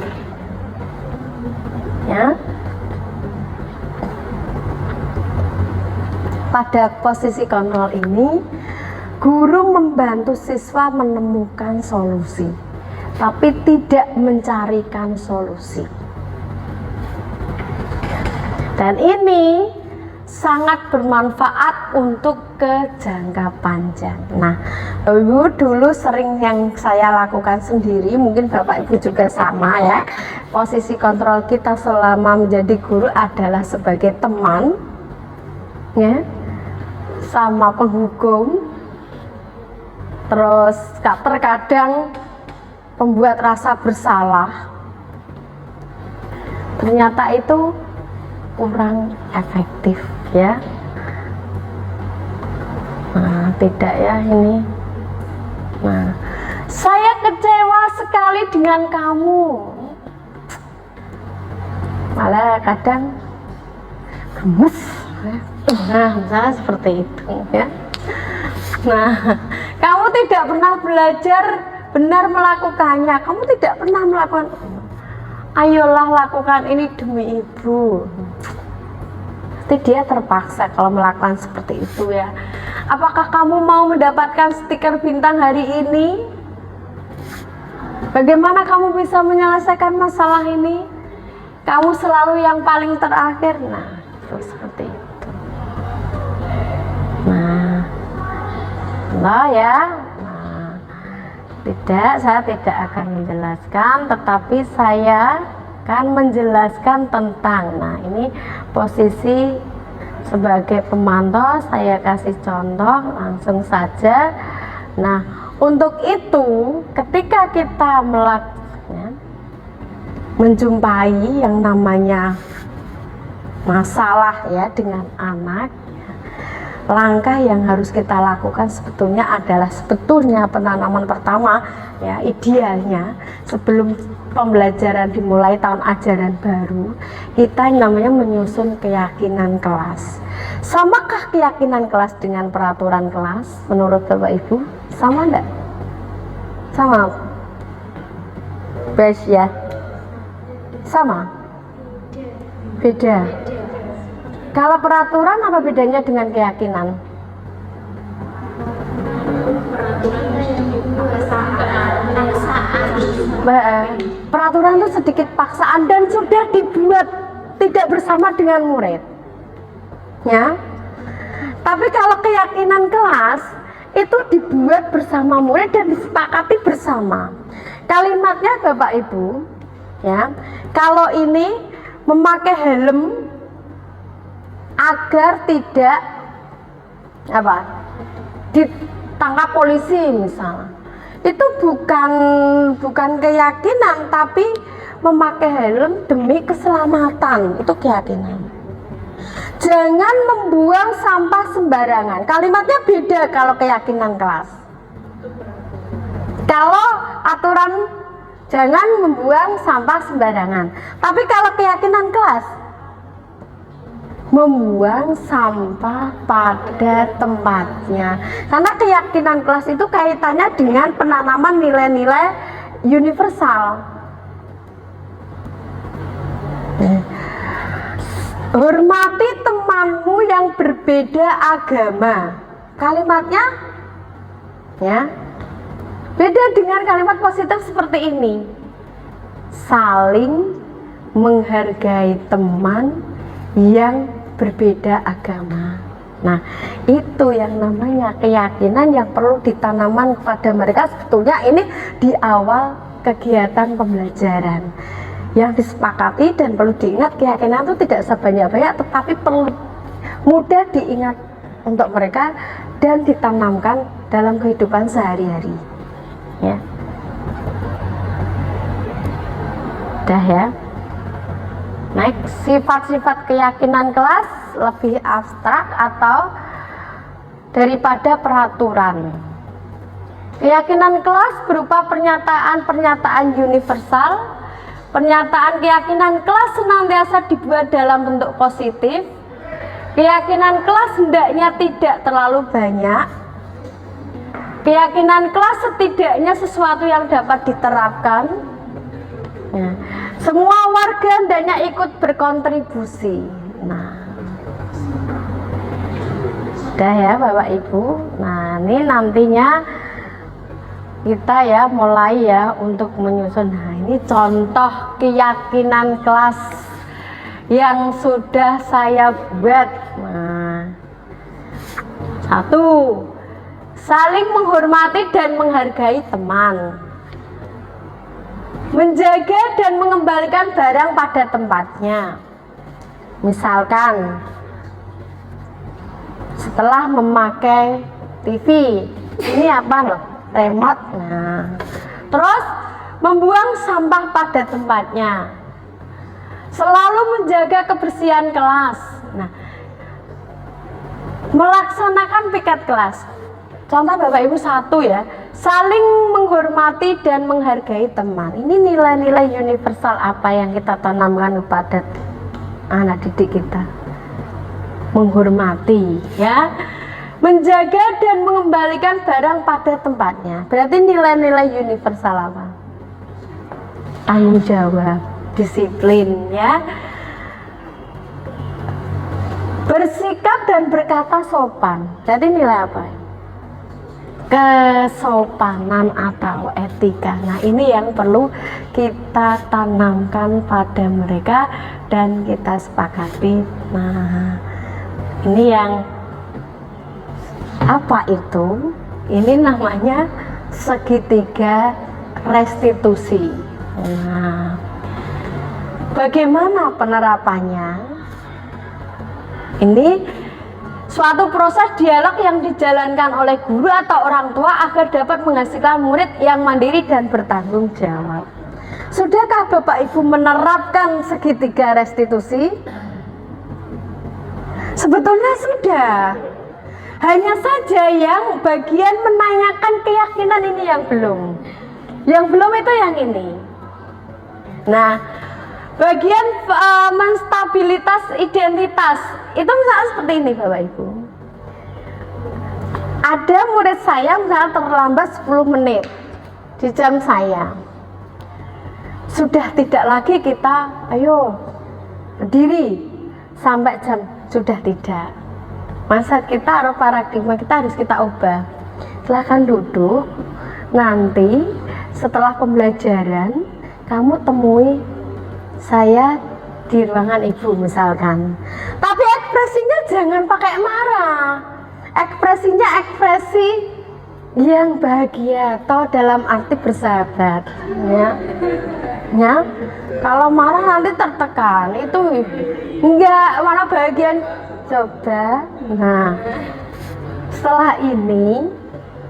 Ya. Pada posisi kontrol ini, guru membantu siswa menemukan solusi, tapi tidak mencarikan solusi. Dan ini sangat bermanfaat untuk ke jangka panjang. Nah, Ibu dulu sering yang saya lakukan sendiri, mungkin Bapak Ibu juga sama ya. Posisi kontrol kita selama menjadi guru adalah sebagai teman, ya, sama penghukum, terus terkadang pembuat rasa bersalah. Ternyata itu kurang efektif ya. Nah, tidak ya ini. Nah, saya kecewa sekali dengan kamu. Malah kadang gemes. Nah, misalnya seperti itu ya. Nah, kamu tidak pernah belajar benar melakukannya. Kamu tidak pernah melakukan. Ayolah lakukan ini demi ibu. Pasti dia terpaksa kalau melakukan seperti itu ya. Apakah kamu mau mendapatkan stiker bintang hari ini? Bagaimana kamu bisa menyelesaikan masalah ini? Kamu selalu yang paling terakhir. Nah, itu seperti itu. Nah ya. Nah, saya tidak akan menjelaskan, tetapi saya akan menjelaskan tentang. Nah, ini posisi sebagai pemantau, saya kasih contoh langsung saja. Nah, untuk itu ketika kita menjumpai yang namanya masalah ya dengan anak, langkah yang harus kita lakukan sebetulnya adalah penanaman pertama ya, idealnya sebelum pembelajaran dimulai tahun ajaran baru, kita namanya menyusun keyakinan kelas. Samakah keyakinan kelas dengan peraturan kelas menurut Bapak Ibu? Sama enggak? Sama. Bes ya. Sama. Beda. Kalau peraturan apa bedanya dengan keyakinan? Peraturan itu sedikit paksaan dan sudah dibuat tidak bersama dengan murid. Ya. Tapi kalau keyakinan kelas itu dibuat bersama murid dan disepakati bersama. Kalimatnya Bapak Ibu, ya. Kalau ini memakai helm agar tidak ditangkap polisi misalnya, itu bukan keyakinan, tapi memakai helm demi keselamatan, itu keyakinan. Jangan membuang sampah sembarangan, kalimatnya beda kalau keyakinan kelas. Kalau aturan jangan membuang sampah sembarangan, tapi kalau keyakinan kelas membuang sampah pada tempatnya. Karena keyakinan kelas itu kaitannya dengan penanaman nilai-nilai universal. Hormati temanmu yang berbeda agama. Kalimatnya ya beda dengan kalimat positif seperti ini. Saling menghargai teman yang berbeda agama. Nah, itu yang namanya keyakinan yang perlu ditanamkan kepada mereka. Sebetulnya ini di awal kegiatan pembelajaran yang disepakati, dan perlu diingat keyakinan itu tidak sebanyak-banyak, tetapi perlu mudah diingat untuk mereka dan ditanamkan dalam kehidupan sehari-hari. Ya, udah ya. Next, sifat-sifat keyakinan kelas lebih abstrak atau daripada peraturan. Keyakinan kelas berupa pernyataan-pernyataan universal. Pernyataan keyakinan kelas senantiasa dibuat dalam bentuk positif. Keyakinan kelas hendaknya tidak terlalu banyak. Keyakinan kelas setidaknya sesuatu yang dapat diterapkan. Nah, semua warga hendaknya ikut berkontribusi. Nah, udah ya Bapak Ibu. Nah, ini nantinya kita ya mulai ya untuk menyusun. Nah, ini contoh keyakinan kelas yang sudah saya buat. Nah, 1. Saling menghormati dan menghargai teman. Menjaga dan mengembalikan barang pada tempatnya. Misalkan setelah memakai TV, ini apa loh? Remote. Nah, terus membuang sampah pada tempatnya. selalu menjaga kebersihan kelas. Nah, melaksanakan piket kelas. Contoh Bapak Ibu satu ya, saling menghormati dan menghargai teman. Ini nilai-nilai universal apa yang kita tanamkan kepada anak didik kita. Menghormati ya, menjaga dan mengembalikan barang pada tempatnya. Berarti nilai-nilai universal apa? Tanggung jawab, disiplin ya, bersikap dan berkata sopan. Jadi nilai apa? Kesopanan atau etika. Nah, ini yang perlu kita tanamkan pada mereka dan kita sepakati. Nah, ini yang apa itu? Ini namanya segitiga restitusi. Nah, bagaimana penerapannya? Ini suatu proses dialog yang dijalankan oleh guru atau orang tua agar dapat menghasilkan murid yang mandiri dan bertanggung jawab. Sudahkah Bapak Ibu menerapkan segitiga restitusi? Sebetulnya sudah. Hanya saja yang bagian menanyakan keyakinan ini yang belum. Yang belum itu yang ini. Nah, bagian menstabilitas identitas itu misalnya seperti ini Bapak Ibu. Ada murid saya misalnya terlambat 10 menit di jam saya. Sudah tidak lagi kita ayo berdiri sampai jam, sudah tidak. Masa kita harus paradigma kita harus kita ubah. Silahkan duduk. Nanti setelah pembelajaran kamu temui saya di ruangan ibu misalkan. Tapi ekspresinya jangan pakai marah. Ekspresinya ekspresi yang bahagia atau dalam arti bersahabat ya. Ya. Kalau marah nanti tertekan. Itu enggak, mana bahagia. Coba. Nah, setelah ini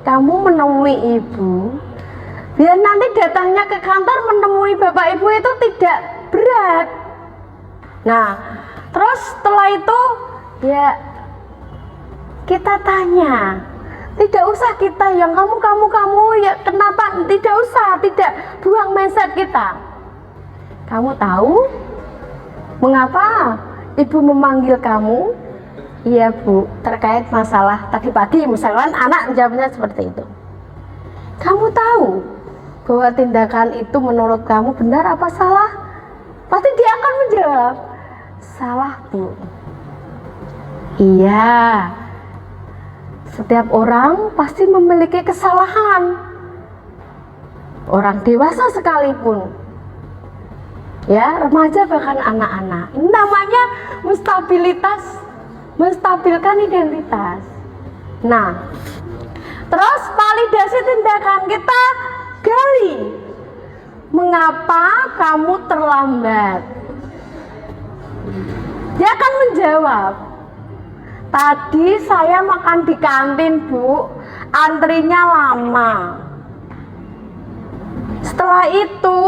kamu menemui ibu, biar nanti datangnya ke kantor menemui bapak ibu itu tidak berat. Nah, terus setelah itu ya kita tanya, tidak usah kita yang kamu ya kenapa, tidak usah, tidak buang mindset kita. Kamu tahu mengapa ibu memanggil kamu? Iya Bu, terkait masalah tadi pagi misalkan anak menjawabnya seperti itu. Kamu tahu bahwa tindakan itu menurut kamu benar apa salah? Pasti dia akan menjawab, salah Bu. Iya, setiap orang pasti memiliki kesalahan. Orang dewasa sekalipun, ya remaja bahkan anak-anak. Ini namanya menstabilkan identitas. Nah, terus validasi tindakan kita gali. Mengapa kamu terlambat? Dia akan menjawab, tadi saya makan di kantin Bu, antrinya lama. Setelah itu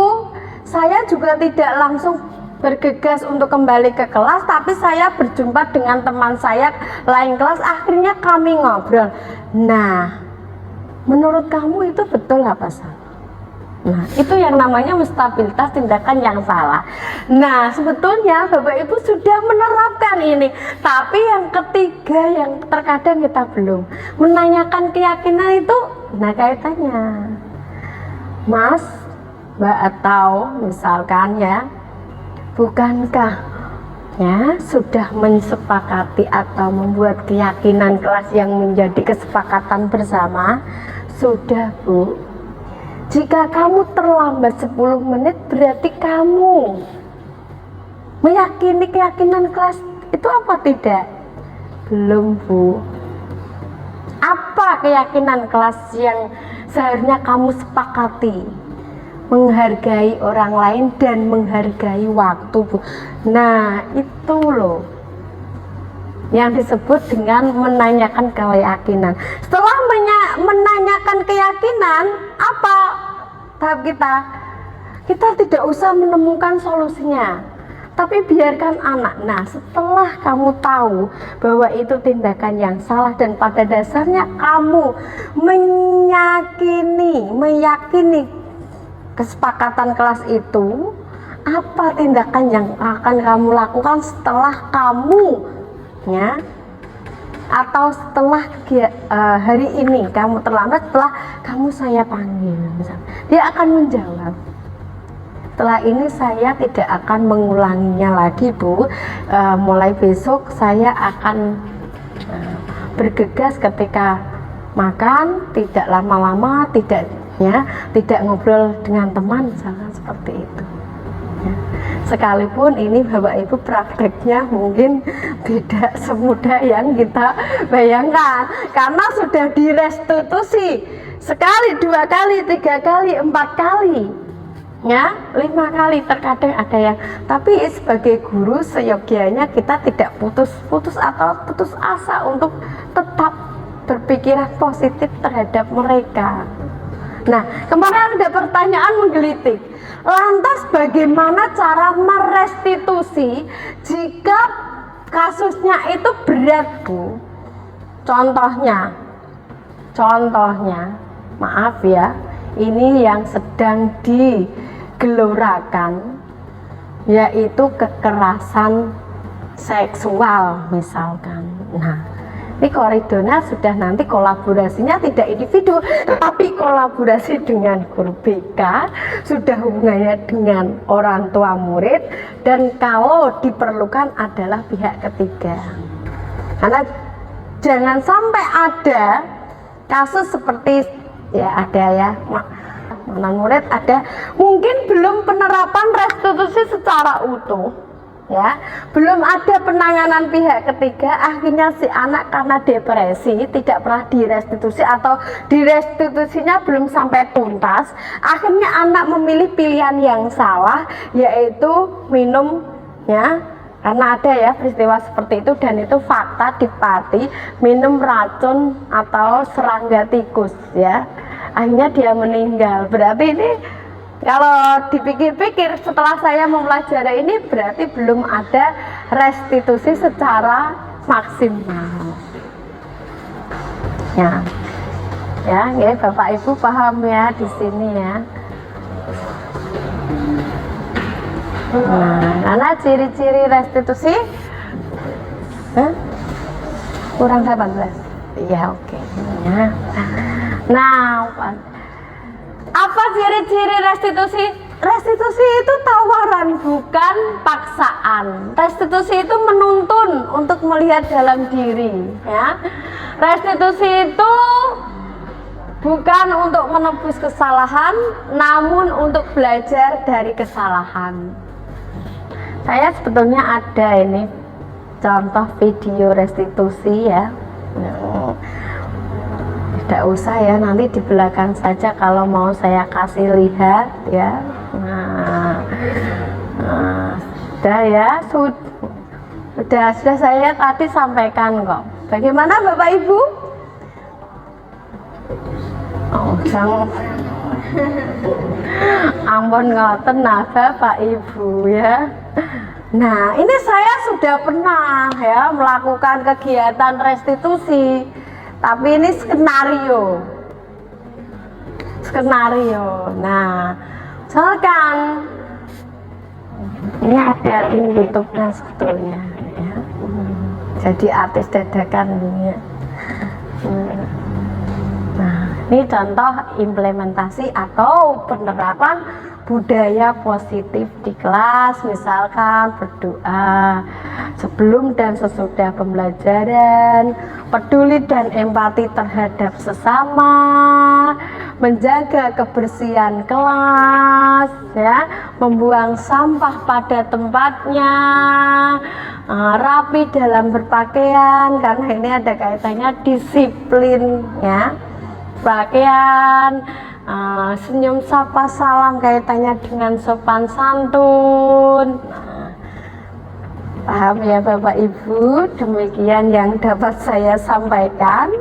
saya juga tidak langsung bergegas untuk kembali ke kelas, tapi saya berjumpa dengan teman saya lain kelas, akhirnya kami ngobrol. Nah, menurut kamu itu betul apa salah? Nah, itu yang namanya stabilitas tindakan yang salah. Nah, sebetulnya Bapak Ibu sudah menerapkan ini, tapi yang ketiga yang terkadang kita belum menanyakan keyakinan itu. Nah, kaitannya Mas, Mbak, atau misalkan ya, bukankah ya sudah mensepakati atau membuat keyakinan kelas yang menjadi kesepakatan bersama? Sudah Bu. Jika kamu terlambat 10 menit berarti kamu meyakini keyakinan kelas itu apa tidak? Belum Bu. Apa keyakinan kelas yang seharusnya kamu sepakati? Menghargai orang lain dan menghargai waktu Bu. Nah, itu loh yang disebut dengan menanyakan keyakinan. Setelah menanyakan keyakinan, apa tahap kita? Kita tidak usah menemukan solusinya, Tapi biarkan anak. Nah, setelah kamu tahu bahwa itu tindakan yang salah dan pada dasarnya kamu meyakini kesepakatan kelas itu, apa tindakan yang akan kamu lakukan setelah kamu ya, atau setelah hari ini kamu terlambat, setelah kamu saya panggil misalnya, dia akan menjawab, setelah ini saya tidak akan mengulanginya lagi Bu, mulai besok saya akan bergegas ketika makan, tidak lama-lama, tidak ngobrol dengan teman misalkan seperti itu ya. Sekalipun ini Bapak Ibu prakteknya mungkin tidak semudah yang kita bayangkan, karena sudah direstitusi sekali, 2 kali, 3 kali, 4 kali ya, 5 kali terkadang ada yang. Tapi sebagai guru seyogianya kita tidak putus asa untuk tetap berpikiran positif terhadap mereka. Nah, kemarin ada pertanyaan menggelitik, lantas bagaimana cara merestitusi jika kasusnya itu berat Bu? Contohnya maaf ya, ini yang sedang digelorakan yaitu kekerasan seksual misalkan. Nah, ini koridornya sudah nanti kolaborasinya tidak individu, tetapi kolaborasi dengan guru BK, sudah hubungannya dengan orang tua murid, dan kalau diperlukan adalah pihak ketiga. Karena jangan sampai ada kasus seperti ya, ada ya mantan murid, ada mungkin belum penerapan restitusi secara utuh ya, belum ada penanganan pihak ketiga, akhirnya si anak karena depresi tidak pernah direstitusi atau direstitusinya belum sampai tuntas, akhirnya anak memilih pilihan yang salah, yaitu minum ya, karena ada ya peristiwa seperti itu dan itu fakta di Pati, minum racun atau serangga tikus ya, akhirnya dia meninggal. Berarti ini kalau dipikir-pikir setelah saya mempelajari ini berarti belum ada restitusi secara maksimal. Ya, Bapak Ibu paham ya di sini ya. Nah, karena ciri-ciri restitusi kurang 18. Iya, oke. Ya. Nah, apa ciri-ciri restitusi? Restitusi itu tawaran, bukan paksaan. Restitusi itu menuntun untuk melihat dalam diri ya. Restitusi itu bukan untuk menebus kesalahan, namun untuk belajar dari kesalahan. Saya sebetulnya ada ini contoh video restitusi ya. Tidak usah ya, nanti di belakang saja kalau mau saya kasih lihat ya. Nah, sudah ya, sudah saya tadi sampaikan kok. Bagaimana Bapak Ibu? Oh, jangan ampun ngoten nah Bapak Ibu ya. Nah, ini saya sudah pernah ya melakukan kegiatan restitusi. Tapi ini skenario. Nah, misalkan ini ada di YouTube-nya sebetulnya ya. Jadi artis dadakan dunia. Nah, ini contoh implementasi atau penerapan budaya positif di kelas, misalkan berdoa sebelum dan sesudah pembelajaran, peduli dan empati terhadap sesama, menjaga kebersihan kelas ya, membuang sampah pada tempatnya, rapi dalam berpakaian, karena ini ada kaitannya disiplin ya, pakaian, senyum sapa salam kaitannya dengan sopan santun. Paham ya Bapak Ibu, demikian yang dapat saya sampaikan.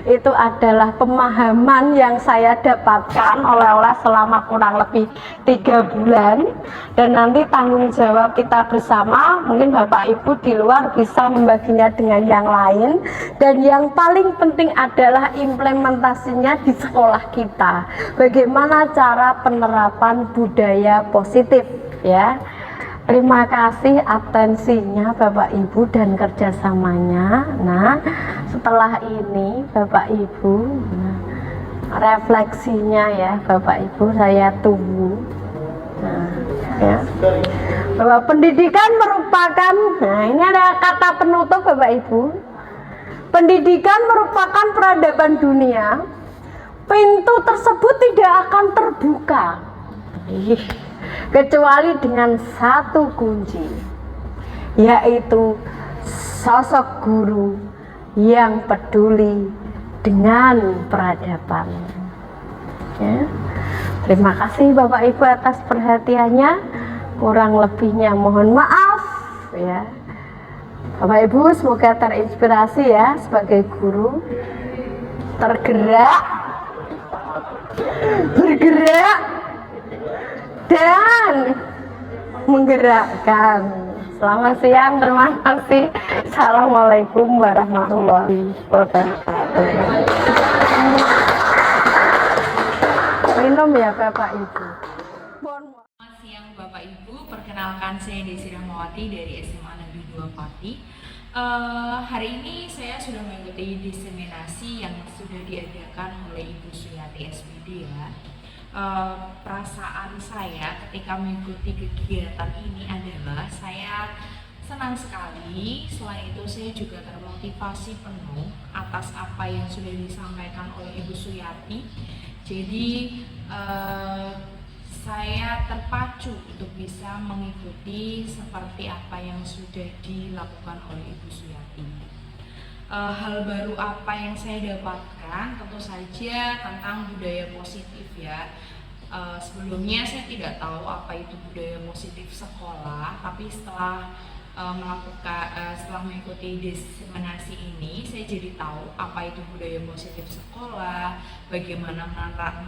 Itu adalah pemahaman yang saya dapatkan oleh selama kurang lebih 3 bulan. Dan nanti tanggung jawab kita bersama, mungkin Bapak Ibu di luar bisa membaginya dengan yang lain. Dan yang paling penting adalah implementasinya di sekolah kita. Bagaimana cara penerapan budaya positif ya. Terima kasih atensinya Bapak Ibu dan kerjasamanya. Nah, setelah ini Bapak Ibu, refleksinya ya Bapak Ibu saya tunggu. Nah, ya. Bahwa pendidikan merupakan, nah ini ada kata penutup Bapak Ibu. Pendidikan merupakan peradaban dunia. Pintu tersebut tidak akan terbuka kecuali dengan satu kunci, yaitu sosok guru yang peduli dengan peradaban ya. Terima kasih Bapak Ibu atas perhatiannya, kurang lebihnya mohon maaf ya. Bapak Ibu semoga terinspirasi ya, sebagai guru bergerak dan menggerakkan. Selamat siang, terima kasih. Assalamualaikum warahmatullahi wabarakatuh. Minum ya Bapak Ibu. Selamat siang Bapak Ibu, perkenalkan saya Desi Rahmawati dari SMA Negeri 2 Pati. Hari ini saya sudah mengikuti diseminasi yang sudah diadakan oleh Ibu Suyati SPD ya. Perasaan saya ketika mengikuti kegiatan ini adalah saya senang sekali. Selain itu saya juga termotivasi penuh atas apa yang sudah disampaikan oleh Ibu Suyati. Jadi saya terpacu untuk bisa mengikuti seperti apa yang sudah dilakukan oleh Ibu Suyati. Hal baru apa yang saya dapatkan tentu saja tentang budaya positif ya. Sebelumnya saya tidak tahu apa itu budaya positif sekolah, tapi setelah setelah mengikuti diseminasi ini saya jadi tahu apa itu budaya positif sekolah, bagaimana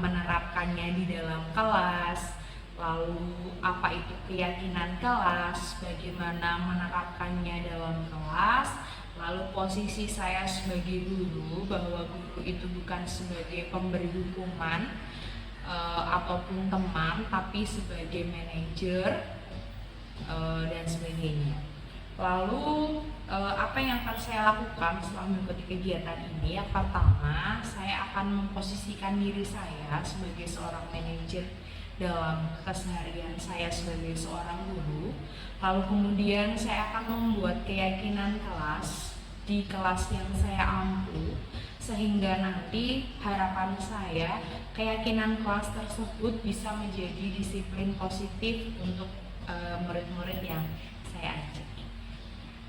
menerapkannya di dalam kelas, lalu apa itu keyakinan kelas, bagaimana menerapkannya dalam kelas. Lalu posisi saya sebagai guru, bahwa guru itu bukan sebagai pemberi hukuman ataupun teman, tapi sebagai manajer dan sebagainya. Lalu apa yang akan saya lakukan setelah mengikuti kegiatan ini? Yang pertama, saya akan memposisikan diri saya sebagai seorang manajer dalam keseharian saya sebagai seorang guru. Lalu kemudian saya akan membuat keyakinan kelas di kelas yang saya ampu, sehingga nanti harapan saya keyakinan kelas tersebut bisa menjadi disiplin positif untuk murid-murid yang saya ajak.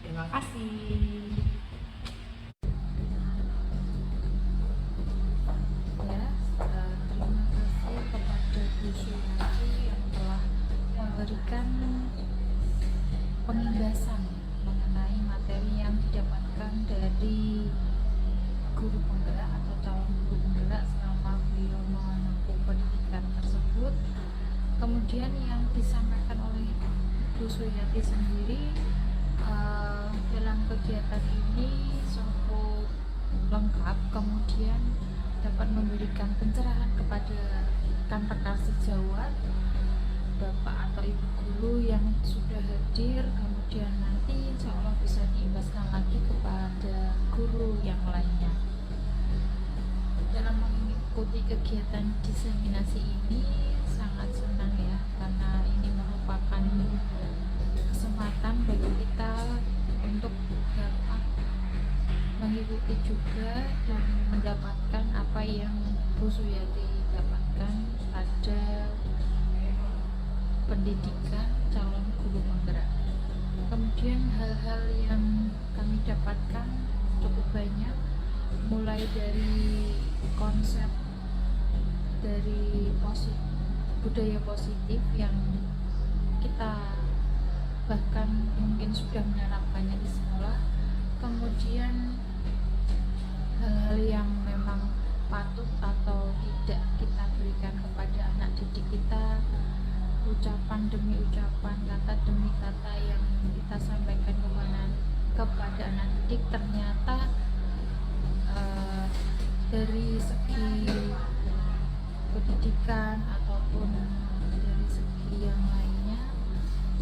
Terima kasih. Terima kasih kepada Bu Suyati yang telah memberikan penjelasan mengenai materi yang didapatkan dari guru penggerak atau calon guru penggerak selama beliau menempuh pendidikan tersebut. Kemudian yang disampaikan oleh Bu Suyati sendiri dalam kegiatan ini cukup lengkap, kemudian dapat memberikan pencerahan kepada rekan-rekan sejawat, Bapak atau Ibu guru yang sudah hadir, kemudian nanti insya Allah bisa diimbaskan lagi kepada guru yang lainnya. Dalam mengikuti kegiatan diseminasi ini sangat senang ya, karena ini merupakan kesempatan bagi kita untuk dapat mengikuti juga dan mendapatkan apa yang Bu Suyati dapatkan pada pendidikan calon guru penggerak. Kemudian hal-hal yang kami dapatkan cukup banyak, mulai dari konsep dari budaya positif yang kita bahkan mungkin sudah menerapkannya di sekolah. Kemudian hal-hal yang memang patut atau tidak kita berikan kepada anak didik kita, ucapan demi ucapan, kata demi kata yang kita sampaikan kepada anak didik ternyata dari segi pendidikan ataupun dari segi yang lainnya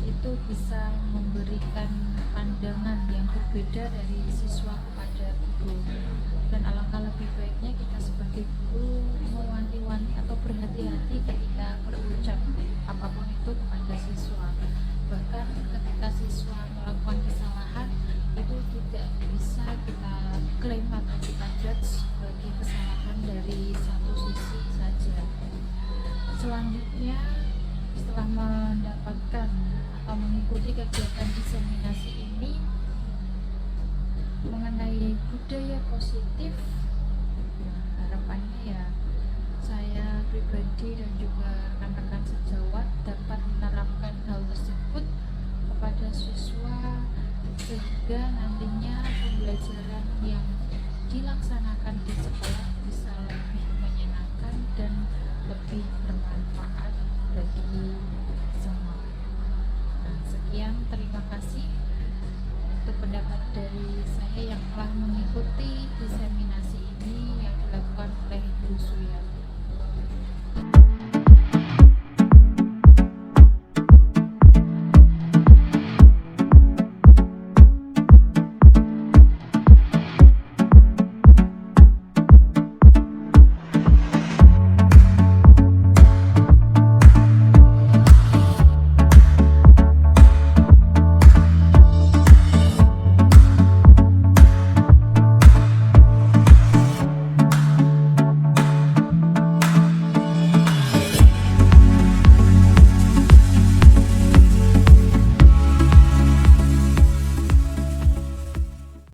itu bisa memberikan pandangan yang berbeda dari siswa kepada guru, dan alangkah lebih baik